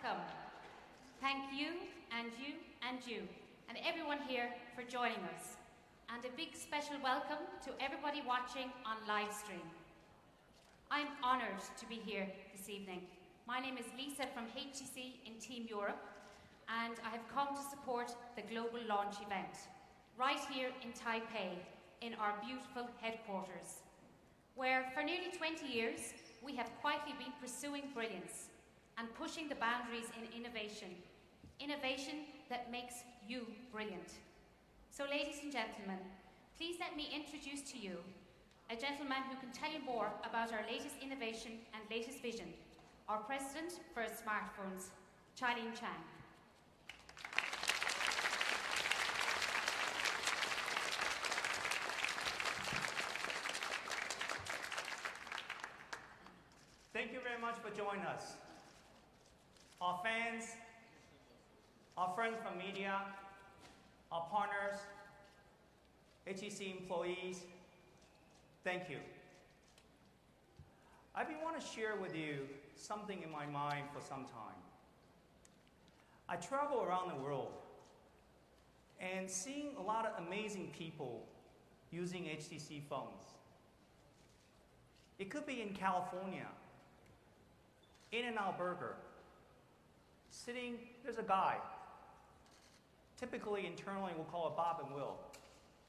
welcome. Thank you, and you, and you, and everyone here for joining us. And a big special welcome to everybody watching on live stream. I'm honored to be here this evening. My name is Lisa from HTC in Team Europe, and I have come to support the global launch event right here in Taipei in our beautiful headquarters, where for nearly 20 years we have quietly been pursuing brilliance and pushing the boundaries in innovation that makes you brilliant. So ladies and gentlemen, please let me introduce to you a gentleman who can tell you more about our latest innovation and latest vision, our President for Smartphones, Charlene Chang. Thank you very much for joining us. Our fans, our friends from media, our partners, HTC employees, thank you. I've been wanting to share with you something in my mind for some time. I travel around the world and seeing a lot of amazing people using HTC phones. It could be in California, In-N-Out Burger. There's a guy. Typically, internally, we'll call it Bob and Will,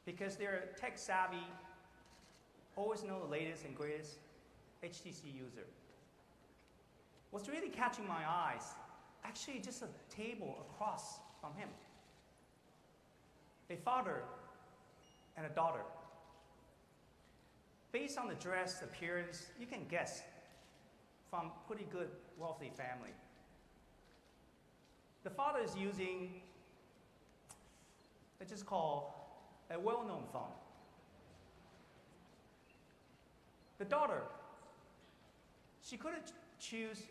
because they're tech savvy, always know the latest and greatest HTC user. What's really catching my eyes, actually just a table across from him. A father and a daughter. Based on the dress, appearance, you can guess from pretty good, wealthy family. The father is using, let's just call a well-known phone. The daughter, she couldn't choose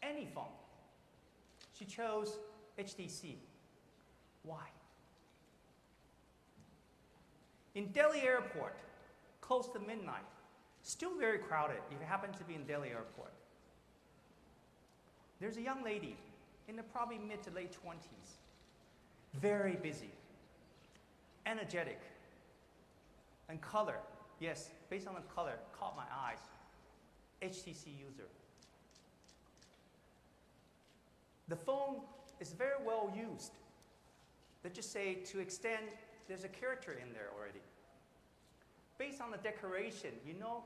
any phone. She chose HTC. Why? In Delhi airport, close to midnight, still very crowded if you happen to be in Delhi airport. There's a young lady in the probably mid to late 20s, very busy, energetic, and color, yes, based on the color, caught my eyes, HTC user. The phone is very well used. Let's just say to extend, there's a character in there already. Based on the decoration, you know,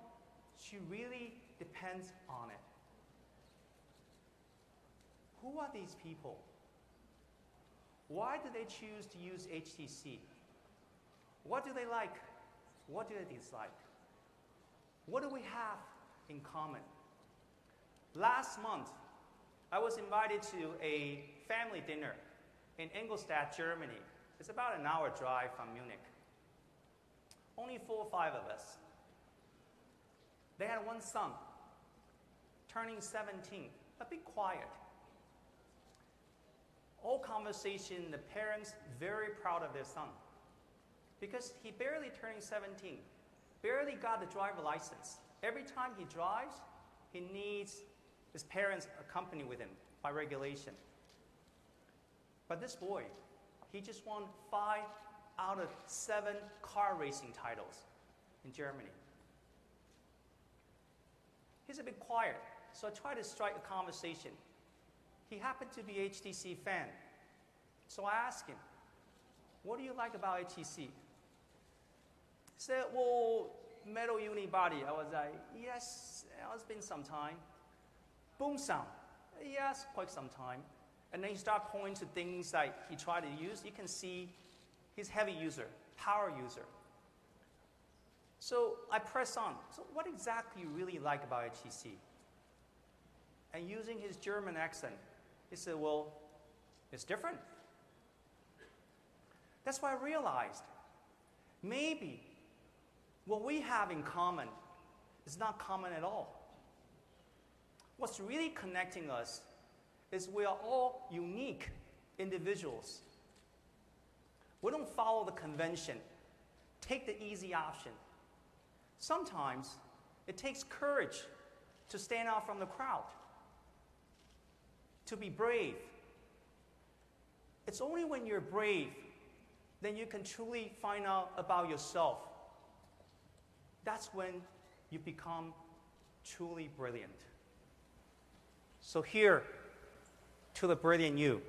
she really depends on it. Who are these people? Why do they choose to use HTC? What do they like? What do they dislike? What do we have in common? Last month, I was invited to a family dinner in Ingolstadt, Germany. It's about an hour drive from Munich. Only 4 or 5 of us. They had one son, turning 17, a bit quiet. All conversation, the parents very proud of their son because he barely turning 17, barely got the driver license. Every time he drives, he needs his parents accompany with him by regulation. But this boy, he just won 5 out of 7 car racing titles in Germany. He's a bit quiet, so I tried to strike a conversation. He happened to be an HTC fan. So I asked him, what do you like about HTC? He said, well, metal unibody. I was like, yes, it's been some time. Boom sound. Yes, quite some time. And then he started pointing to things like he tried to use. You can see he's heavy user, power user. So I press on. So what exactly you really like about HTC? And using his German accent, he said, well, it's different. That's why I realized maybe what we have in common is not common at all. What's really connecting us is we are all unique individuals. We don't follow the convention, take the easy option. Sometimes it takes courage to stand out from the crowd. to be brave. It's only when you're brave then you can truly find out about yourself. That's when you become truly brilliant. So here to the brilliant you.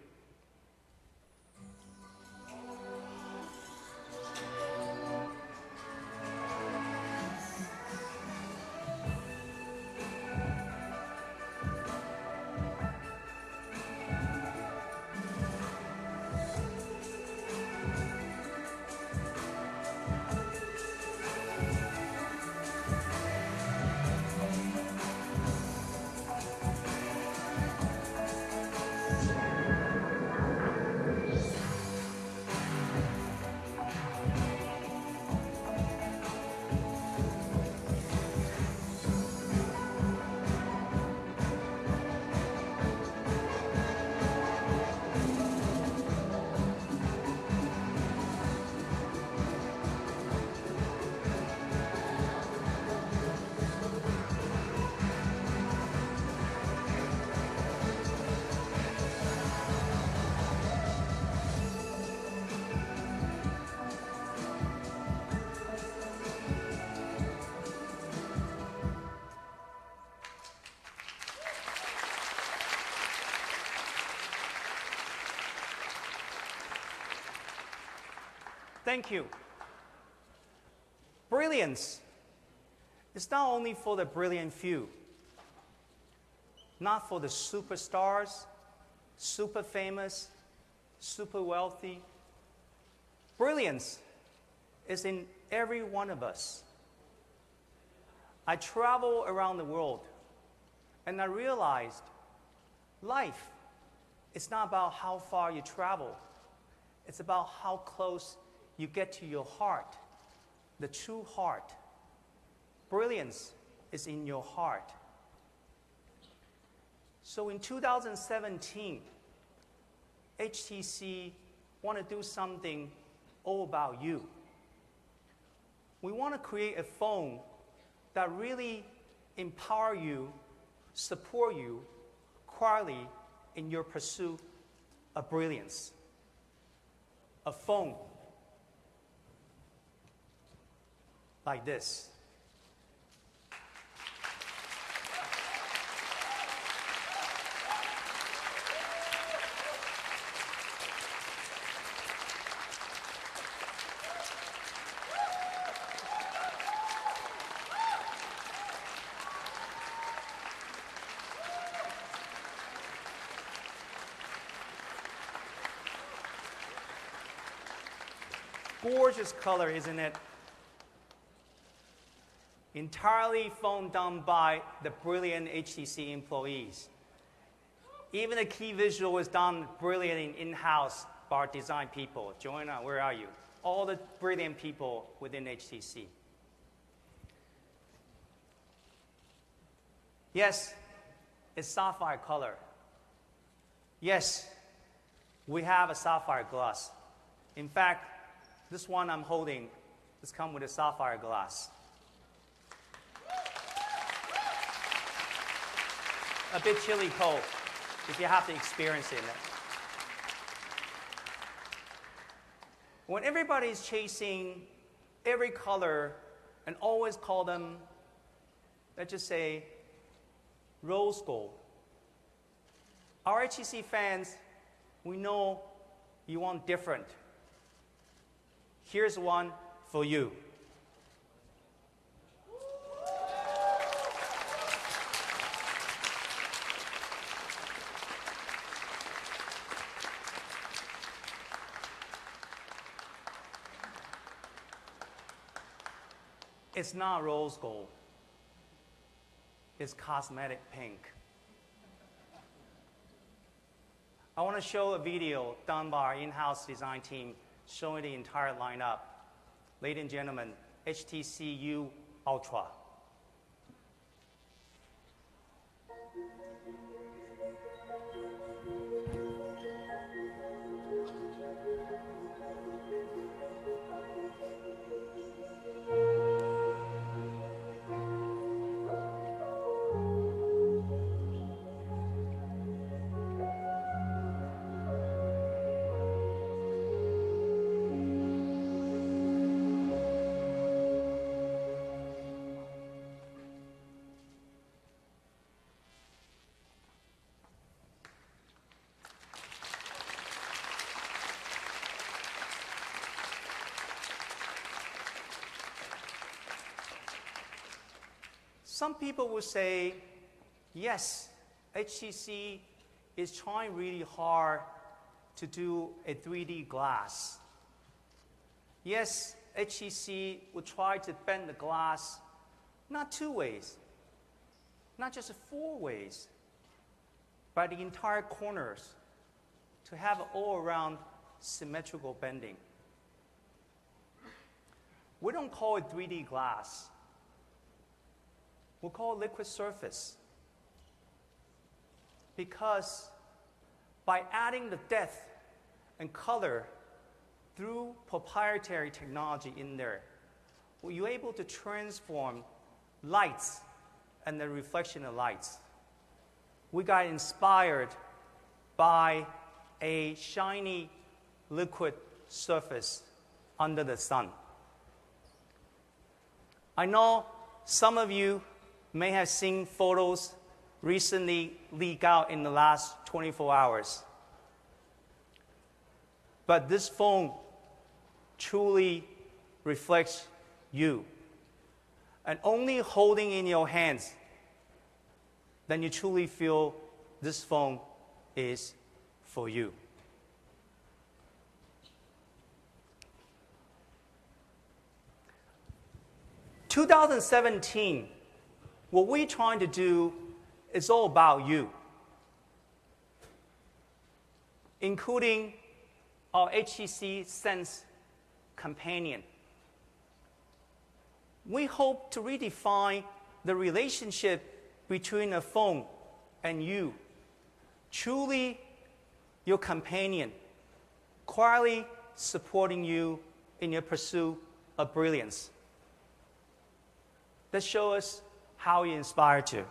Thank you. Brilliance is not only for the brilliant few, not for the superstars, super famous, super wealthy. Brilliance is in every one of us. I travel around the world and I realized life is not about how far you travel. It's about how close you get to your heart, the true heart. Brilliance is in your heart. So in 2017, HTC want to do something all about you. We want to create a phone that really empower you, support you quietly in your pursuit of brilliance. A phone like this. Gorgeous color, isn't it? Entirely phone done by the brilliant HTC employees. Even the key visual is done brilliant in-house by our design people. Joanna, where are you? All the brilliant people within HTC. Yes, it's sapphire color. Yes, we have a sapphire glass. In fact, this one I'm holding has come with a sapphire glass. A bit chilly cold, if you have to experience it. When everybody's chasing every color and always call them, let's just say, rose gold. Our HTC fans, we know you want different. Here's one for you. It's not rose gold. It's cosmetic pink. I want to show a video done by our in-house design team showing the entire lineup. Ladies and gentlemen, HTC U Ultra. Some people will say, yes, HTC is trying really hard to do a 3D glass. Yes, HTC will try to bend the glass not 2 ways, not just 4 ways, but the entire corners to have all-around symmetrical bending. We don't call it 3D glass. We call it liquid surface. Because by adding the depth and color through proprietary technology in there, you're able to transform lights and the reflection of lights. We got inspired by a shiny liquid surface under the sun. I know some of you may have seen photos recently leak out in the last 24 hours. But this phone truly reflects you. And only holding in your hands, then you truly feel this phone is for you. In 2017, what we're trying to do is all about you, including our HTC Sense companion. We hope to redefine the relationship between a phone and you, truly your companion, quietly supporting you in your pursuit of brilliance. Let's show us how he inspired you.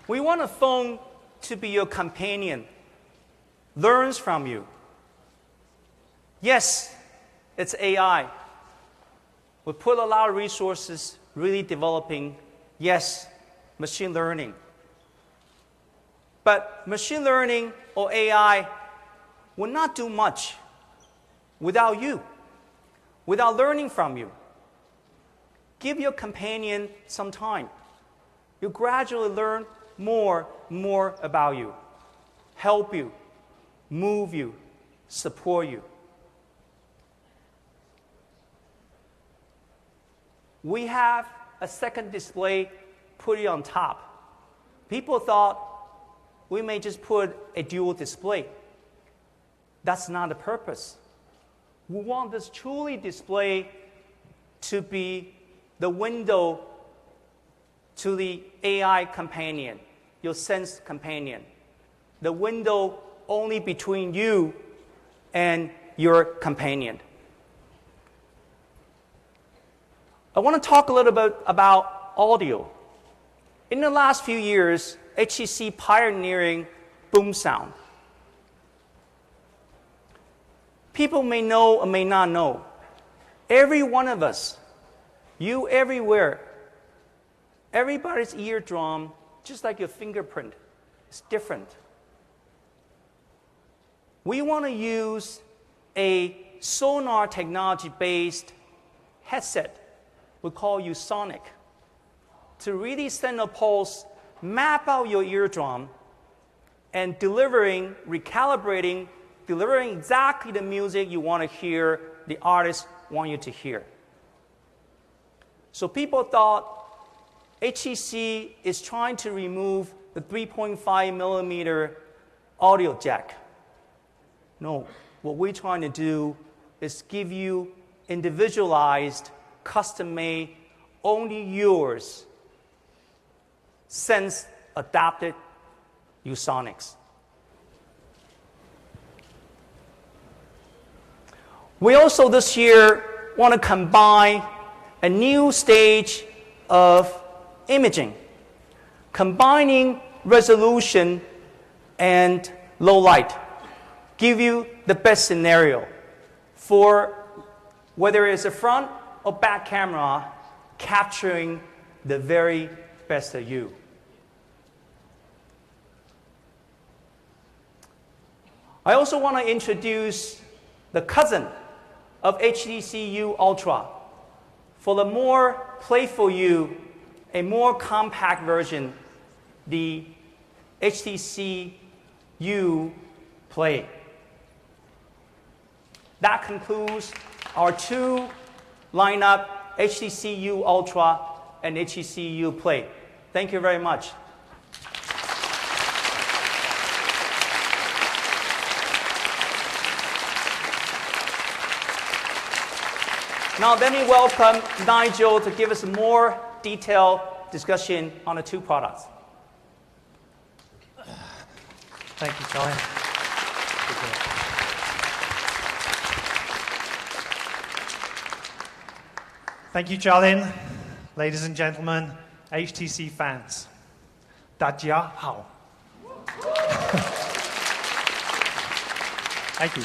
We want a phone to be your companion, learns from you. Yes, it's AI. We put a lot of resources really developing, yes, machine learning. But machine learning or AI will not do much without you, without learning from you. Give your companion some time. You gradually learn more about you, help you, move you, support you. We have a second display put it on top. People thought we may just put a dual display. That's not the purpose. We want this truly display to be the window to the AI companion, your Sense companion, the window only between you and your companion. I want to talk a little bit about audio. In the last few years, HTC pioneering boom sound. People may know or may not know, every one of us, you everywhere, everybody's eardrum, just like your fingerprint, is different. We want to use a sonar technology-based headset we call U-Sonic to really send a pulse, map out your eardrum, and recalibrating, delivering exactly the music you want to hear, the artist want you to hear. So people thought HTC is trying to remove the 3.5 millimeter audio jack. No, what we're trying to do is give you individualized, custom-made, only yours, Sense adapted U-Sonics. We also this year want to combine a new stage of imaging, combining resolution and low light, give you the best scenario for whether it's a front or back camera, capturing the very best of you. I also want to introduce the cousin of HTC U Ultra. For the more playful you, a more compact version, the HTC U Play. That concludes our two lineup, HTC U Ultra and HTC U Play. Thank you very much. Now let me welcome Nigel to give us a more detailed discussion on the two products. Thank you, Charlie. Thank you, Charlene. Ladies and gentlemen, HTC fans, 大家好. Thank you.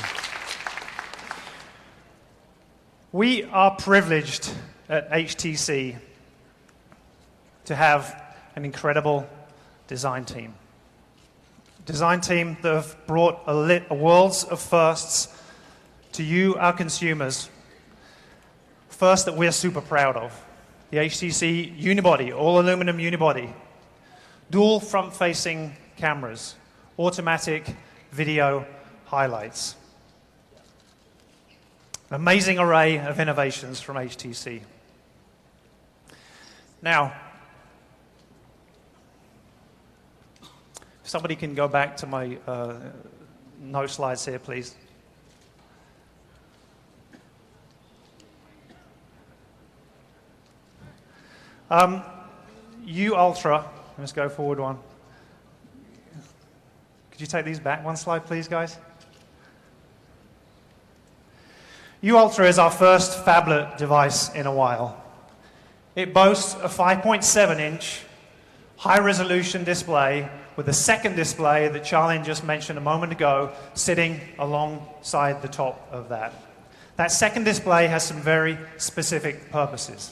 We are privileged at HTC to have an incredible design team. Design team that have brought a world of firsts to you, our consumers. First that we're super proud of. The HTC Unibody, all-aluminum Unibody. Dual front-facing cameras. Automatic video highlights. An amazing array of innovations from HTC. Now, if somebody can go back to my no slides here, please. U Ultra, let's go forward one. Could you take these back one slide, please, guys? U Ultra is our first phablet device in a while. It boasts a 5.7-inch high-resolution display with a second display that Charlene just mentioned a moment ago sitting alongside the top of that. That second display has some very specific purposes.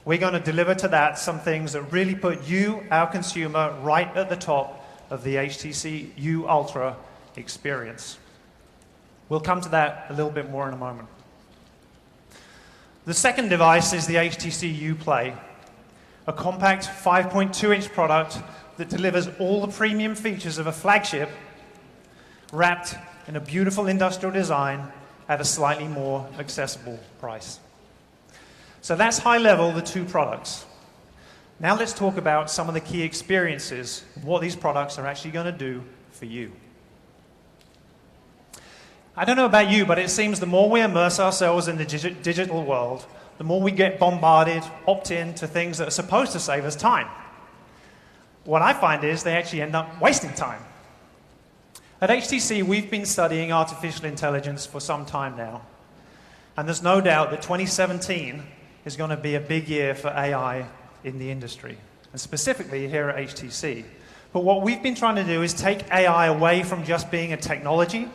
We're going to deliver to that some things that really put you, our consumer, right at the top of the HTC U Ultra experience. We'll come to that a little bit more in a moment. The second device is the HTC U Play, a compact 5.2-inch product that delivers all the premium features of a flagship wrapped in a beautiful industrial design at a slightly more accessible price. So that's high level, the two products. Now let's talk about some of the key experiences, what these products are actually going to do for you. I don't know about you, but it seems the more we immerse ourselves in the digital world, the more we get bombarded, opt in to things that are supposed to save us time. What I find is they actually end up wasting time. At HTC, we've been studying artificial intelligence for some time now. And there's no doubt that 2017 is going to be a big year for AI in the industry, and specifically here at HTC. But what we've been trying to do is take AI away from just being a technology.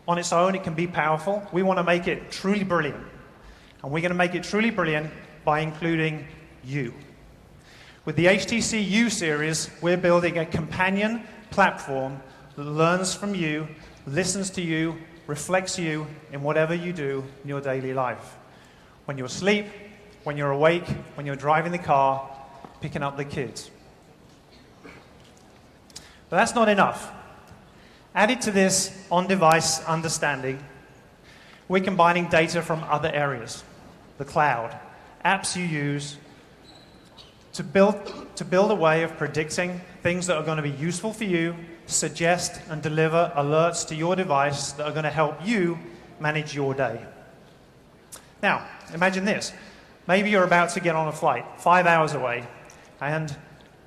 On its own, it can be powerful. We want to make it truly brilliant. And we're going to make it truly brilliant by including you. With the HTC U series, we're building a companion platform that learns from you, listens to you, reflects you in whatever you do in your daily life. When you're asleep, when you're awake, when you're driving the car, picking up the kids. But that's not enough. Added to this on-device understanding, we're combining data from other areas, the cloud, apps you use, to build a way of predicting things that are going to be useful for you, suggest and deliver alerts to your device that are going to help you manage your day. Now, imagine this. Maybe you're about to get on a flight, 5 hours away, and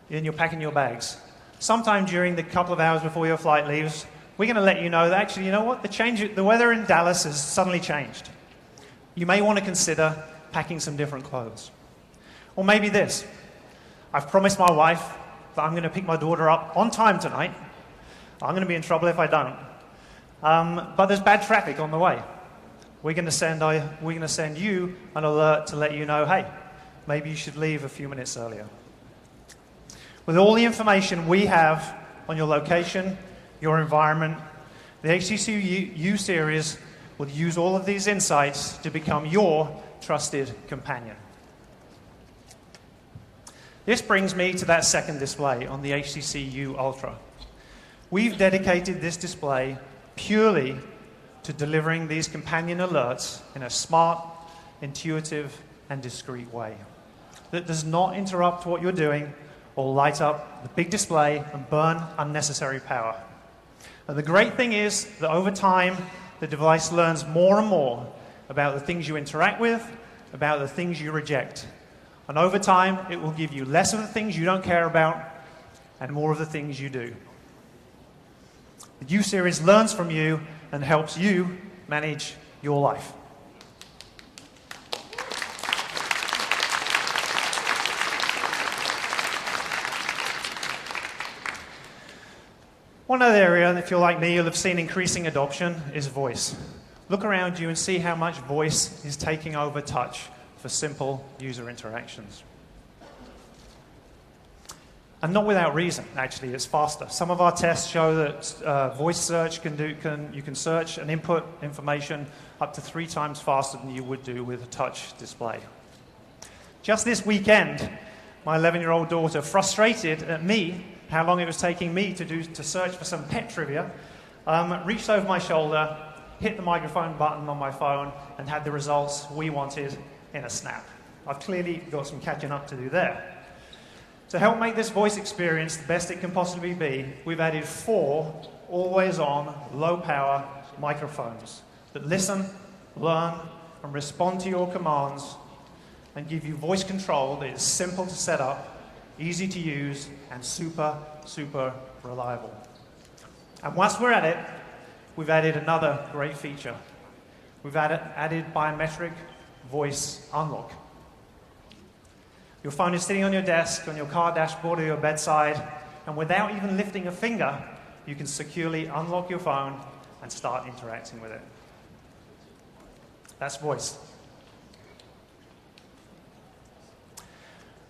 you're packing your bags. Sometime during the couple of hours before your flight leaves, we're going to let you know that actually, you know what, the weather in Dallas has suddenly changed. You may want to consider packing some different clothes. Or maybe this: I've promised my wife that I'm going to pick my daughter up on time tonight. I'm going to be in trouble if I don't. But there's bad traffic on the way. We're going to send you an alert to let you know, hey, maybe you should leave a few minutes earlier. With all the information we have on your location, your environment, the HTC U series will use all of these insights to become your trusted companion. This brings me to that second display on the HTC U Ultra. We've dedicated this display purely to delivering these companion alerts in a smart, intuitive, and discreet way that does not interrupt what you're doing or light up the big display and burn unnecessary power. And the great thing is that over time, the device learns more and more about the things you interact with, about the things you reject. And over time, it will give you less of the things you don't care about and more of the things you do. The U series learns from you and helps you manage your life. One other area, if you're like me, you'll have seen increasing adoption, is voice. Look around you and see how much voice is taking over touch for simple user interactions. And not without reason, actually, it's faster. Some of our tests show that voice search you can search and input information up to 3 times faster than you would do with a touch display. Just this weekend, my 11-year-old daughter, frustrated at me, how long it was taking me to search for some pet trivia, reached over my shoulder, hit the microphone button on my phone, and had the results we wanted in a snap. I've clearly got some catching up to do there. To help make this voice experience the best it can possibly be, we've added 4 always-on, low-power microphones that listen, learn, and respond to your commands and give you voice control that is simple to set up, easy to use, and super, super reliable. And whilst we're at it, we've added another great feature. We've added biometric voice unlock. Your phone is sitting on your desk, on your car dashboard, or your bedside, and without even lifting a finger, you can securely unlock your phone and start interacting with it. That's voice.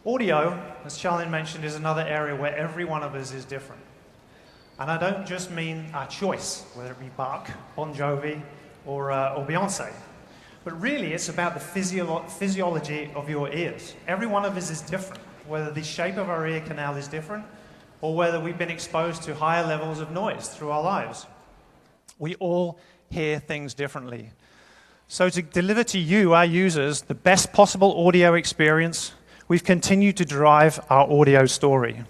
Audio, as Charlene mentioned, is another area where every one of us is different. And I don't just mean our choice, whether it be Bach, Bon Jovi, or Beyonce. But really, it's about the physiology of your ears. Every one of us is different, whether the shape of our ear canal is different, or whether we've been exposed to higher levels of noise through our lives. We all hear things differently. So to deliver to you, our users, the best possible audio experience, we've continued to drive our audio story.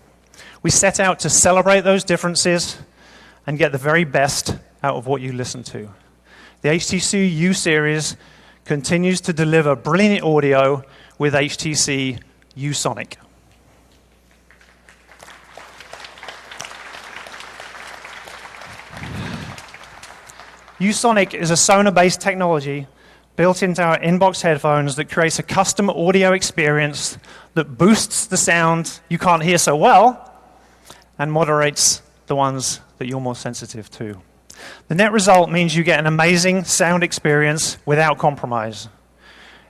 We set out to celebrate those differences and get the very best out of what you listen to. The HTC U series continues to deliver brilliant audio with HTC U-Sonic. U-Sonic is a Sonar-based technology built into our inbox headphones that creates a custom audio experience that boosts the sound you can't hear so well and moderates the ones that you're more sensitive to. The net result means you get an amazing sound experience without compromise.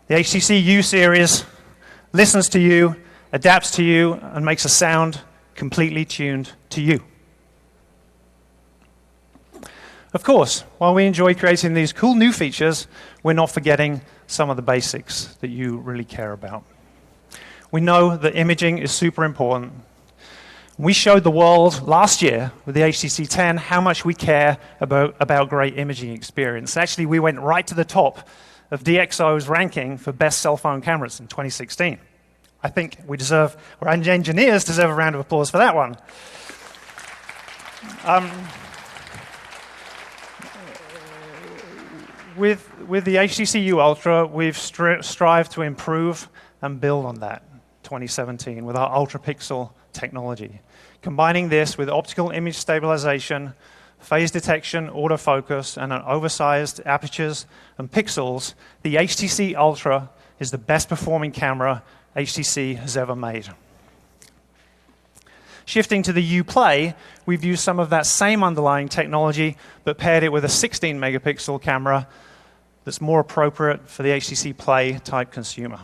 The HTC U series listens to you, adapts to you, and makes a sound completely tuned to you. Of course, while we enjoy creating these cool new features, we're not forgetting some of the basics that you really care about. We know that imaging is super important. We showed the world last year with the HTC 10 how much we care about great imaging experience. Actually, we went right to the top of DxO's ranking for best cell phone cameras in 2016. I think our engineers deserve a round of applause for that one. With the HTC U Ultra, we've strived to improve and build on that 2017 with our ultra-pixel technology. Combining this with optical image stabilization, phase detection, autofocus, and an oversized apertures and pixels, the HTC Ultra is the best performing camera HTC has ever made. Shifting to the U Play, we've used some of that same underlying technology, but paired it with a 16 megapixel camera that's more appropriate for the HTC Play type consumer.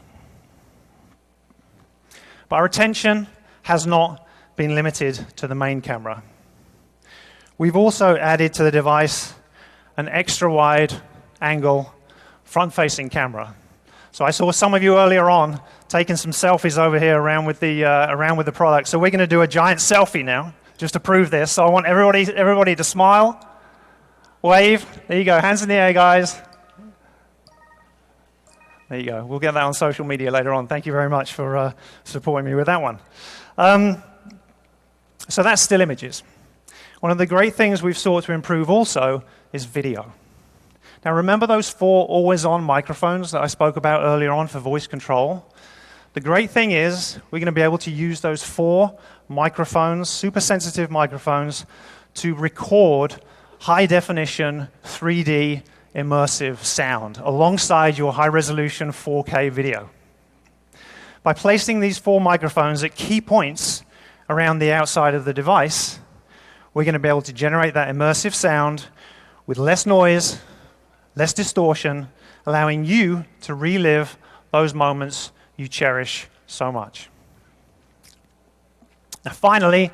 But our attention has not been limited to the main camera. We've also added to the device an extra wide angle front-facing camera. So I saw some of you earlier on taking some selfies over here around with the product. So we're going to do a giant selfie now, just to prove this. So I want everybody to smile, wave. There you go, hands in the air, guys. There you go. We'll get that on social media later on. Thank you very much for supporting me with that one. So that's still images. One of the great things we've sought to improve also is video. Now remember those 4 always-on microphones that I spoke about earlier on for voice control? The great thing is we're going to be able to use those 4 microphones, super sensitive microphones, to record high-definition 3D immersive sound alongside your high-resolution 4K video. By placing these 4 microphones at key points around the outside of the device, we're going to be able to generate that immersive sound with less noise, less distortion, allowing you to relive those moments you cherish so much. Now finally,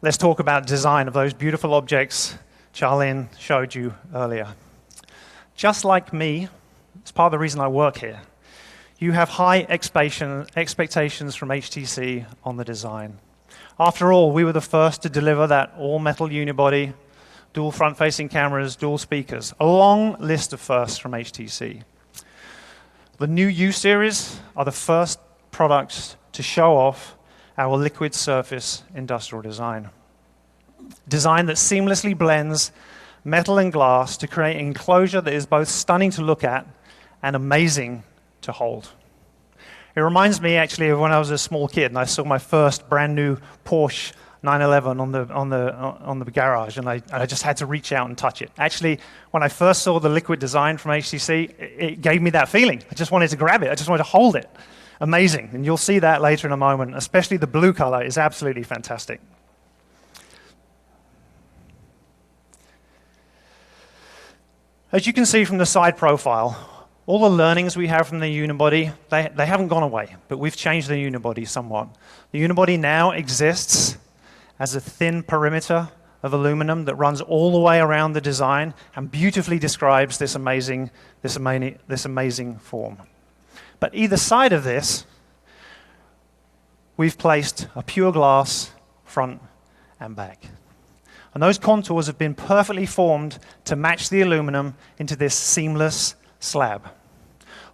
let's talk about design of those beautiful objects Charlene showed you earlier. Just like me, it's part of the reason I work here, you have high expectations from HTC on the design. After all, we were the first to deliver that all-metal unibody, dual front-facing cameras, dual speakers, a long list of firsts from HTC. The new U series are the first products to show off our liquid surface industrial design. Design that seamlessly blends metal and glass to create an enclosure that is both stunning to look at and amazing to hold. It reminds me actually of when I was a small kid and I saw my first brand new Porsche 911 on the garage, and I just had to reach out and touch it. Actually, when I first saw the liquid design from HTC, it gave me that feeling. I just wanted to grab it. I just wanted to hold it. Amazing. And you'll see that later in a moment. Especially the blue color is absolutely fantastic. As you can see from the side profile, all the learnings we have from the unibody, they haven't gone away, but we've changed the unibody somewhat. The unibody now exists as a thin perimeter of aluminum that runs all the way around the design and beautifully describes this amazing form. But either side of this, we've placed a pure glass front and back. And those contours have been perfectly formed to match the aluminum into this seamless slab.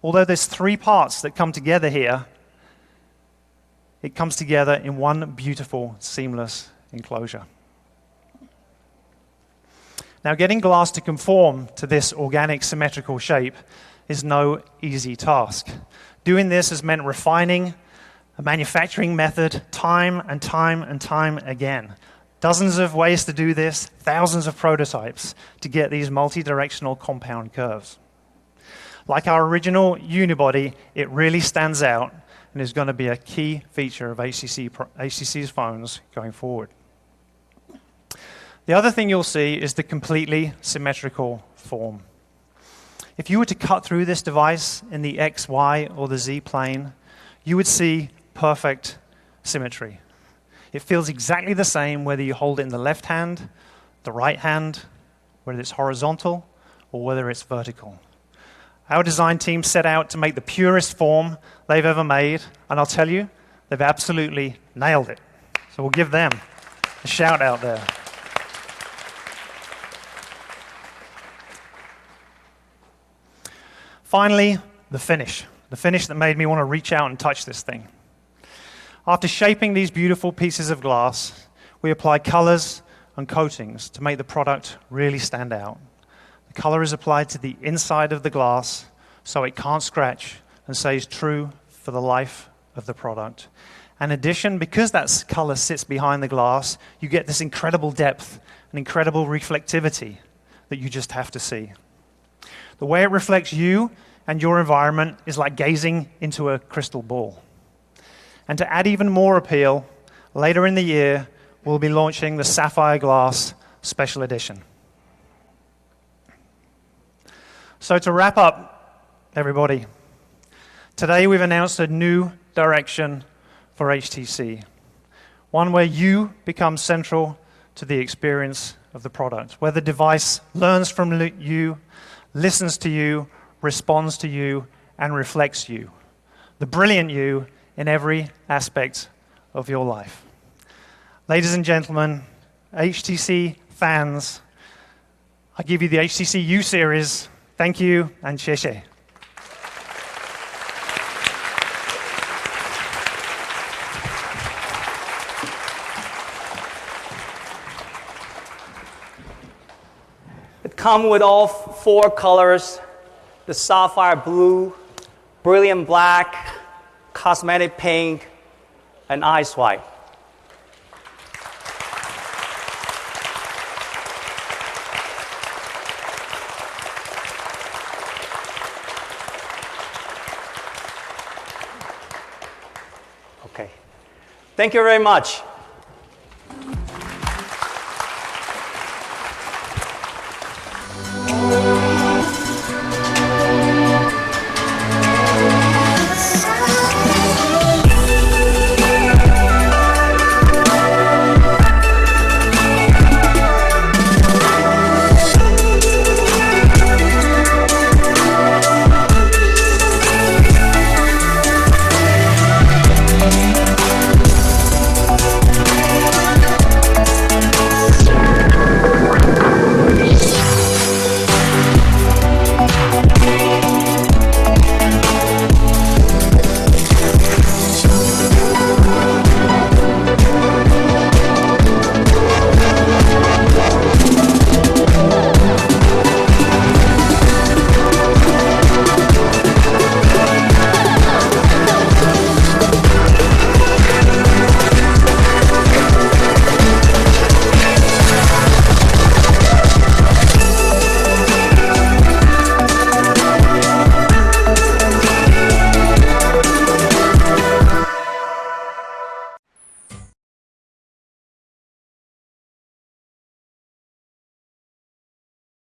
Although there's 3 parts that come together here, it comes together in one beautiful, seamless enclosure. Now, getting glass to conform to this organic, symmetrical shape is no easy task. Doing this has meant refining a manufacturing method time and time again. Dozens of ways to do this, thousands of prototypes to get these multi-directional compound curves. Like our original unibody, it really stands out and is going to be a key feature of HTC's phones going forward. The other thing you'll see is the completely symmetrical form. If you were to cut through this device in the X, Y, or the Z plane, you would see perfect symmetry. It feels exactly the same whether you hold it in the left hand, the right hand, whether it's horizontal, or whether it's vertical. Our design team set out to make the purest form they've ever made, and I'll tell you, they've absolutely nailed it. So we'll give them a shout out there. Finally, the finish that made me want to reach out and touch this thing. After shaping these beautiful pieces of glass, we applied colors and coatings to make the product really stand out. The color is applied to the inside of the glass so it can't scratch and stays true for the life of the product. In addition, because that color sits behind the glass, you get this incredible depth an incredible reflectivity that you just have to see. The way it reflects you and your environment is like gazing into a crystal ball. And to add even more appeal, later in the year, we'll be launching the Sapphire Glass Special Edition. So to wrap up, everybody, today we've announced a new direction for HTC, one where you become central to the experience of the product, where the device learns from you, listens to you, responds to you, and reflects you, the brilliant you in every aspect of your life. Ladies and gentlemen, HTC fans, I give you the HTC U series. Thank you, and 谢谢. It comes with all 4 colors, the sapphire blue, brilliant black, cosmetic pink, and ice white. Okay. Thank you very much.